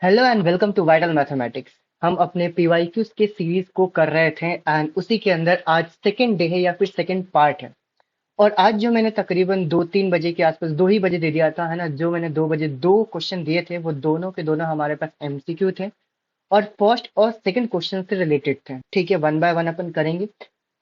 Hello and welcome to vital mathematics. हम अपने PYQs के सीरीज को कर रहे थे एंड उसी के अंदर आज सेकंड डे है या फिर सेकंड पार्ट है। और आज जो मैंने तकरीबन 2-3 बजे के आसपास 2 ही बजे दे दिया था, है ना। जो मैंने 2 बजे 2 क्वेश्चन दिए थे वो दोनों के दोनों हमारे पास एमसीक्यू थे और फर्स्ट और सेकंड क्वेश्चन से रिलेटेड थे। ठीक है, वन बाय वन अपन करेंगे।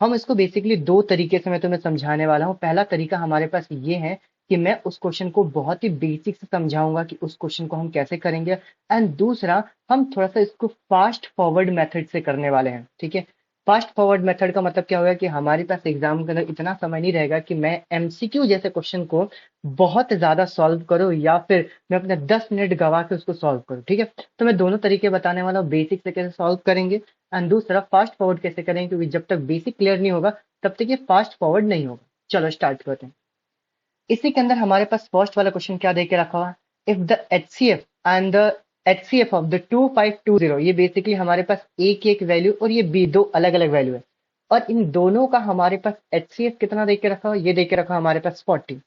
हम इसको बेसिकली दो तरीके से मैं तुम्हें समझाने वाला हूँ। पहला तरीका हमारे पास ये है कि मैं उस क्वेश्चन को बहुत ही बेसिक से समझाऊंगा कि उस क्वेश्चन को हम कैसे करेंगे, एंड दूसरा हम थोड़ा सा इसको फास्ट फॉरवर्ड मेथड से करने वाले हैं। ठीक है, फास्ट फॉरवर्ड मेथड का मतलब क्या होगा कि हमारे पास एग्जाम के अंदर इतना समय नहीं रहेगा कि मैं एमसीक्यू जैसे क्वेश्चन को बहुत ज्यादा सॉल्व करूं या फिर मैं अपने 10 मिनट गवा के उसको सॉल्व करूं। ठीक है, तो मैं दोनों तरीके बताने वाला हूँ, बेसिक से कैसे सॉल्व करेंगे एंड दूसरा फास्ट फॉरवर्ड कैसे करेंगे, क्योंकि जब तक बेसिक क्लियर नहीं होगा तब तक ये फास्ट फॉरवर्ड नहीं होगा। चलो स्टार्ट करते हैं। इसी के अंदर हमारे पास फर्स्ट वाला क्वेश्चन क्या दे के रखा हुआ है, if the HCF and the HCF of the 2520, ये बेसिकली हमारे पास ए की एक वैल्यू और ये बी दो अलग अलग वैल्यू है, और इन दोनों का हमारे पास एचसीएफ कितना दे के रखा हो, ये दे के रखा हमारे पास 40।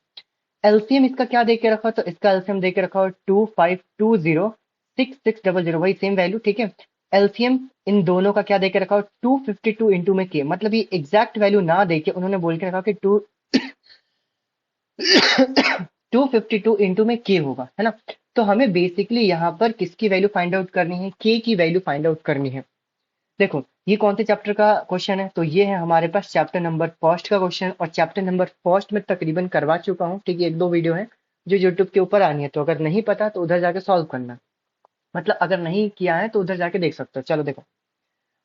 एलसीएम इसका क्या दे के रखा हो, तो इसका एलसीएम दे के रखा हो 2520 6600, वही सेम वैल्यू। ठीक है, एलसीएम इन दोनों का क्या दे के रखा हो, 252 इंटू में के, मतलब ये एग्जैक्ट वैल्यू ना दे के उन्होंने बोल के रखा कि 252 इंटू में के होगा, है ना। तो हमें बेसिकली यहाँ पर किसकी वैल्यू फाइंड आउट करनी है, के की वैल्यू फाइंड आउट करनी है। देखो ये कौन से चैप्टर का क्वेश्चन है, तो ये है हमारे पास चैप्टर नंबर फर्स्ट का क्वेश्चन, और चैप्टर नंबर फर्स्ट में तकरीबन करवा चुका हूँ। ठीक है, एक दो वीडियो है जो यूट्यूब के ऊपर आनी है, तो अगर नहीं पता तो उधर जाके सॉल्व करना, मतलब अगर नहीं किया है तो उधर जाके देख सकते हो। चलो देखो,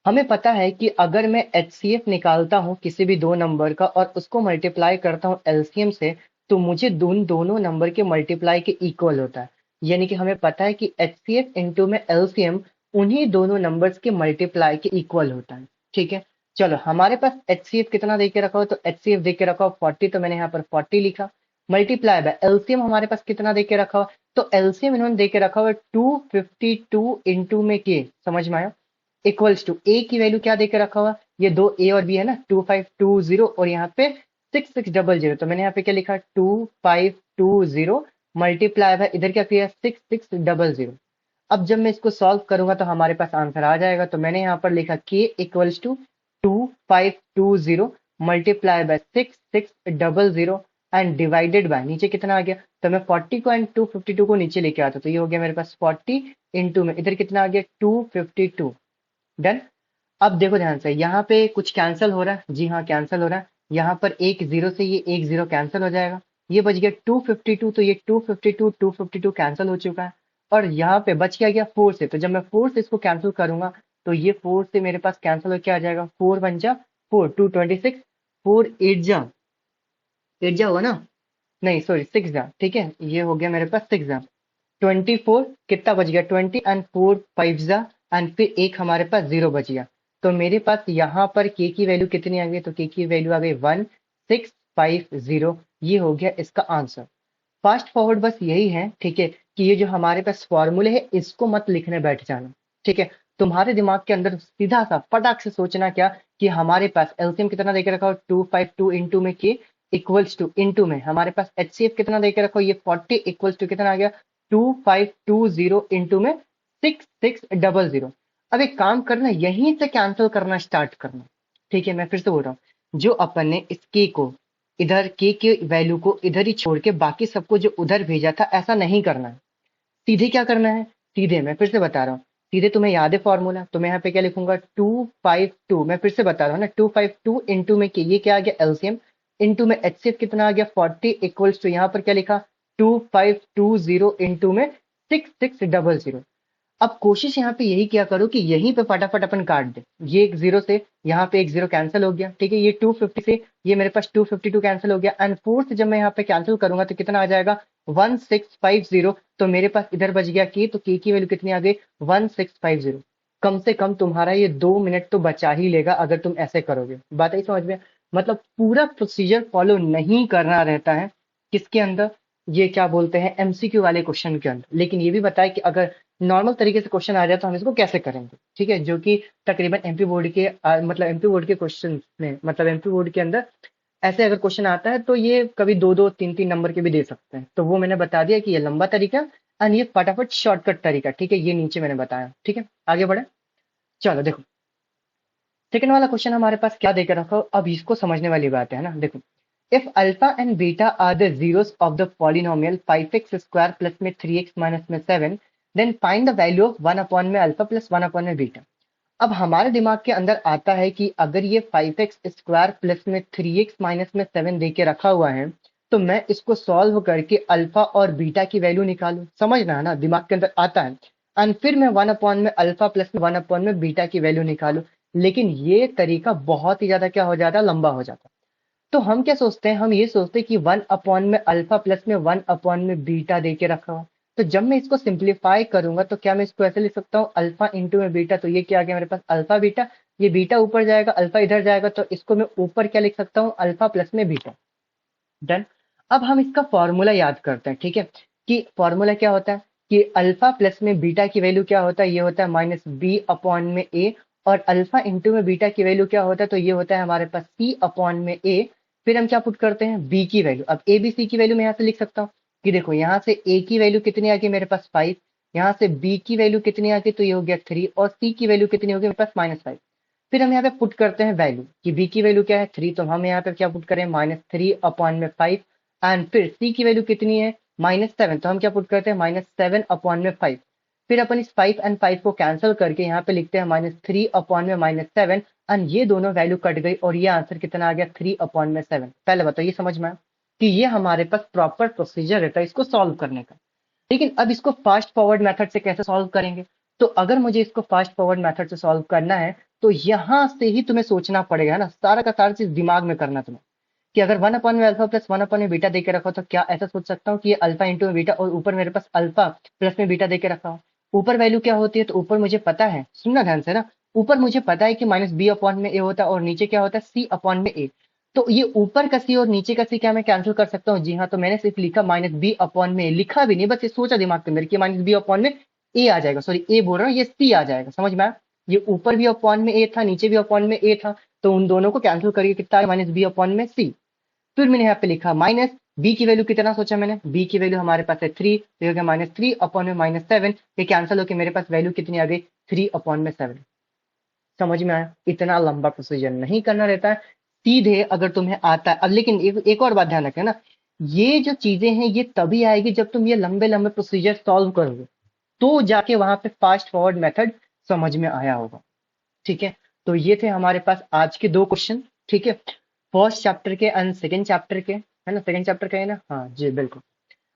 हमें पता है कि अगर मैं एचसीएफ निकालता हूं किसी भी दो नंबर का और उसको मल्टीप्लाई करता हूं एलसीएम से, तो मुझे दोनों नंबर के मल्टीप्लाई के इक्वल होता है। यानी कि हमें पता है कि एचसीएफ इंटू में एलसीएम उन्हीं दोनों नंबर्स के मल्टीप्लाई के इक्वल होता है। ठीक है, चलो हमारे पास एचसीएफ कितना दे के रखा हो, तो एचसीएफ दे के रखा हो 40, तो मैंने यहाँ पर 40 लिखा। मल्टीप्लाई बाय एलसीएम हमारे पास कितना दे के रखा हो, तो एलसीएम इन्होंने दे के रखा हुआ 252 इंटू में के, समझ में आया। इक्वल्स टू ए की वैल्यू क्या देकर रखा हुआ, ये दो ए और बी है ना, 2520 और यहाँ पे 6600, तो मैंने यहाँ पे क्या लिखा 2520 मल्टीप्लाई है, इधर क्या किया 6600। अब जब मैं इसको सॉल्व करूंगा तो हमारे पास आंसर आ जाएगा, तो मैंने यहाँ पर लिखा के equals to 2520 multiply by 6600 and divided by, नीचे कितना आ गया, तो मैं 40 को एंड 252 को नीचे लेके आता, तो ये हो गया मेरे पास 40 इंटू में इधर कितना आ गया 252। डन। अब देखो ध्यान से, यहाँ पे कुछ कैंसिल हो रहा है, जी हाँ कैंसिल हो रहा है। यहाँ पर एक जीरो से ये एक जीरो कैंसिल हो जाएगा, ये बच गया 252, तो ये 252 कैंसिल हो चुका है। और यहाँ पे बच क्या गया फोर से, तो जब मैं फोर से इसको कैंसिल करूंगा तो ये फोर से मेरे पास कैंसिल हो क्या आ जाएगा, फोर वन जा फोर, 226, फोर एट जा होगा ना, नहीं सॉरी सिक्स जा, ठीक है, ये हो गया मेरे पास सिक्स जा। 24 कितना बच गया 20 एंड फोर फाइव जा, एंड फिर एक हमारे पास जीरो बच गया। तो मेरे पास यहाँ पर के की वैल्यू कितनी आ गई, तो के की वैल्यू आ गई 1650। ये हो गया इसका आंसर। फास्ट फॉरवर्ड बस यही है, ठीक है, कि ये जो हमारे पास फॉर्मूले है इसको मत लिखने बैठ जाना। ठीक है, तुम्हारे दिमाग के अंदर सीधा सा फटाक से सोचना क्या, कि हमारे पास एलसीएम कितना देके रखा हो 252 इंटू में के इक्वल्स टू, इंटू में हमारे पास एचसीएफ कितना देके रखा हो, ये 40 इक्वल्स टू कितना आ गया 2520 इंटू में 6600। अब एक काम करना, यहीं से कैंसिल करना स्टार्ट करना। ठीक है, मैं फिर से बोल रहा हूँ, जो अपन ने इस के को इधर के वैल्यू को इधर ही छोड़ के बाकी सबको जो उधर भेजा था, ऐसा नहीं करना है। सीधे क्या करना है, सीधे मैं फिर से बता रहा हूँ, सीधे तुम्हें याद है फॉर्मूला, तो मैं यहाँ पे क्या लिखूंगा 252, मैं फिर से बता रहा हूँ ना 252 इंटू में के, ये क्या आ गया एलसीएम, इंटू में एचसीएफ कितना आ गया 40 इक्वल्स टू यहाँ पर क्या लिखा 2520 इंटू में 6600। अब कोशिश यहाँ पे यही क्या करो कि यहीं पे फटाफट अपन काट दे, ये एक जीरो से यहाँ पे एक जीरो कैंसिल हो गया, ठीक है, ये 250 से ये मेरे पास 252 कैंसिल हो गया, एंड फोर से जब मैं यहाँ पे कैंसिल करूंगा तो कितना आ जाएगा 1650। तो मेरे पास इधर बच गया के, तो के की वैल्यू कितनी आ गई 1650। कम से कम तुम्हारा ये 2 मिनट तो बचा ही लेगा अगर तुम ऐसे करोगे, बात आई समझ में। मतलब पूरा प्रोसीजर फॉलो नहीं करना रहता है किसके अंदर, ये क्या बोलते हैं एमसीक्यू वाले क्वेश्चन के अंदर, लेकिन ये भी बताया कि अगर नॉर्मल तरीके से क्वेश्चन आ जाए तो हम इसको कैसे करेंगे। ठीक है, जो कि तकरीबन एमपी बोर्ड के मतलब एमपी बोर्ड के क्वेश्चन में, मतलब एमपी बोर्ड के अंदर ऐसे अगर क्वेश्चन आता है तो ये कभी दो दो तीन तीन नंबर के भी दे सकते हैं, तो वो मैंने बता दिया कि ये लंबा तरीका एंड ये फटाफट शॉर्टकट तरीका, ठीक है, ये नीचे मैंने बताया, ठीक है। आगे बढ़े, चलो देखो सेकंड वाला क्वेश्चन हमारे पास क्या देकर रखा हो, अब इसको समझने वाली बात है ना। देखो, if alpha and beta are the zeros of the polynomial 5x square plus में 3x माइनस में 7, then find the value of 1 upon में अल्फा प्लस 1 अपॉन में बीटा। अब हमारे दिमाग के अंदर आता है कि अगर ये 5x स्क्वायर प्लस में 3x माइनस में 7 दे के रखा हुआ है, तो मैं इसको सॉल्व करके अल्फा और बीटा की वैल्यू निकालूं, समझना है ना, दिमाग के अंदर आता है। एंड फिर मैं 1 अपॉन में अल्फा प्लस में 1 अपॉन में बीटा की वैल्यू निकालूं। लेकिन ये तरीका बहुत ही ज्यादा क्या हो जाता है, लंबा हो जाता है। तो हम क्या सोचते हैं, हम ये सोचते हैं कि 1 अपॉन में अल्फा प्लस में 1 अपॉन में बीटा दे के रखा हुआ। तो जब मैं इसको सिंप्लीफाई करूंगा तो क्या मैं इसको ऐसे लिख सकता हूँ, अल्फा इंटू में बीटा, तो ये क्या आ गया मेरे पास, अल्फा बीटा। ये बीटा ऊपर जाएगा, अल्फा इधर जाएगा, तो इसको मैं ऊपर क्या लिख सकता हूँ, अल्फा प्लस में बीटा। डन। अब हम इसका फॉर्मूला याद करते हैं, ठीक है, कि फॉर्मूला क्या होता है कि अल्फा प्लस में बीटा की वैल्यू क्या होता है, ये होता है माइनस बी अपॉन में ए। और अल्फा इंटू में बीटा की वैल्यू क्या होता है, तो ये होता है हमारे पास सी अपॉन में ए। फिर हम क्या पुट करते हैं, बी की वैल्यू। अब ए बी सी की वैल्यू मैं यहाँ से लिख सकता हूँ कि देखो यहाँ से ए की वैल्यू कितनी आ गई मेरे पास 5, यहाँ से बी की वैल्यू कितनी आ गई, तो ये हो गया 3, और सी की वैल्यू कितनी होगी मेरे पास -5। फिर हम यहाँ पे पुट करते हैं वैल्यू कि बी की वैल्यू क्या है 3, तो हम यहाँ पे क्या पुट करें, -3 अपॉन में 5। एंड फिर सी की वैल्यू कितनी है, -7, तो हम क्या पुट करते हैं, -7 अपॉन में 5। फिर अपन इस 5 एंड 5 को कैंसिल करके यहाँ पे लिखते हैं -3 अपॉन में -7। एंड ये दोनों वैल्यू कट गई और ये आंसर कितना आ गया, 3 अपॉन में 7। पहले बताओ ये समझ में आया कि ये हमारे पास प्रॉपर प्रोसीजर रहता है इसको सॉल्व करने का। लेकिन अब इसको फास्ट फॉरवर्ड मेथड से कैसे सॉल्व करेंगे, तो अगर मुझे इसको फास्ट फॉरवर्ड मेथड से सॉल्व करना है तो यहां से ही तुम्हें सोचना पड़ेगा, है ना, सारा का सारा चीज दिमाग में करना तुम्हें, कि अगर 1 अपॉन में अल्फा प्लस 1 अपॉन में बीटा देके रखा हो तो क्या ऐसा सोच सकता हूँ कि ये अल्फा इंटू में बीटा, और ऊपर मेरे पास अल्फा प्लस में बीटा देके रखा हो। ऊपर वैल्यू क्या होती है, तो ऊपर मुझे पता है, सुनना ध्यान से ना, ऊपर मुझे पता है कि माइनस बी अपॉन में ए होता है और नीचे क्या होता है, सी अपॉन में ए। तो ये ऊपर का सी और नीचे का सी क्या मैं कैंसिल कर सकता हूँ, जी हाँ, तो मैंने सिर्फ लिखा माइनस बी अपॉन में, लिखा भी नहीं, बस ये सोचा दिमाग के अंदर कि माइनस बी अपॉन में ए आ जाएगा, सॉरी ए बोल रहा हूँ, ये सी आ जाएगा, समझ में आया। ये ऊपर भी अपॉन में ए था, नीचे भी अपॉन में ए था, तो उन दोनों को कैंसिल करिए, कितना माइनस बी अपॉन में सी। फिर मैंने यहाँ पे लिखा माइनस बी की वैल्यू कितना सोचा मैंने, बी की वैल्यू हमारे पास है 3, तो ये हो गया -3 अपॉन में -7। ये कैंसिल होकर मेरे पास वैल्यू कितनी आ गई, 3 अपॉन में 7। समझ में आया, इतना लंबा प्रोसीजर नहीं करना रहता है, सीधे अगर तुम्हें आता है। अब लेकिन एक और बात ध्यान रखें ना, ये जो चीजें हैं ये तभी आएगी जब तुम ये लंबे लंबे प्रोसीजर सॉल्व करोगे, तो जाके वहां पे फास्ट फॉरवर्ड मेथड समझ में आया होगा, ठीक है। तो ये थे हमारे पास आज के 2 क्वेश्चन, ठीक है, फर्स्ट चैप्टर के एंड सेकंड चैप्टर के, है ना, सेकंड चैप्टर का है ना, हाँ जी बिल्कुल।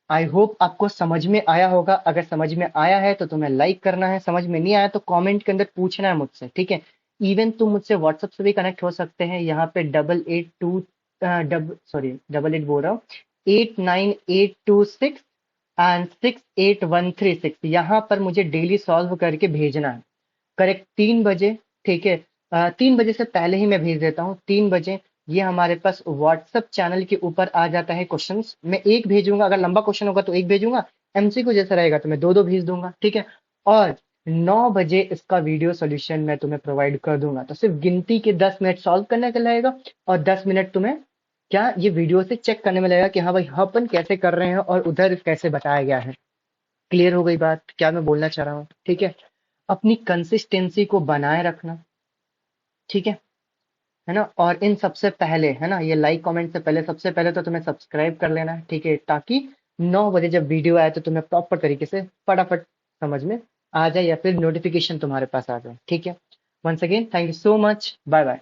आई होप आपको समझ में आया होगा, अगर समझ में आया है तो तुम्हें लाइक करना है, समझ में नहीं आया तो कमेंट के अंदर पूछना है मुझसे, ठीक है। इवन तुम मुझसे व्हाट्सएप से भी कनेक्ट हो सकते हैं, यहाँ पे 8882 डबल एट बोल रहा हूँ, 89826 एंड 68136, यहाँ पर मुझे डेली सॉल्व करके भेजना है, करेक्ट 3 बजे, ठीक है। 3 बजे से पहले ही मैं भेज देता हूँ, 3 बजे ये हमारे पास व्हाट्सएप चैनल के ऊपर आ जाता है क्वेश्चंस। मैं एक भेजूंगा, अगर लंबा क्वेश्चन होगा तो एक भेजूंगा, एमसीक्यू जैसा रहेगा तो मैं दो दो भेज दूंगा, ठीक है। और 9 बजे इसका वीडियो सोल्यूशन मैं तुम्हें प्रोवाइड कर दूंगा, तो सिर्फ गिनती के 10 मिनट सॉल्व करने का लगेगा, और 10 मिनट तुम्हें क्या ये वीडियो से चेक करने में लगेगा कि हाँ भाई अपन कैसे कर रहे हैं और उधर कैसे बताया गया है। क्लियर हो गई बात, क्या मैं बोलना चाह रहा हूँ, ठीक है। अपनी कंसिस्टेंसी को बनाए रखना, ठीक है ना। और इन सबसे पहले, है ना, ये लाइक कमेंट से पहले सबसे पहले तो तुम्हें सब्सक्राइब कर लेना है, ठीक है, ताकि 9 बजे जब वीडियो आए तो तुम्हें प्रॉपर तरीके से फटाफट समझ में आ जाए, या फिर नोटिफिकेशन तुम्हारे पास आ जाए, ठीक है। Once again thank you so much, bye bye.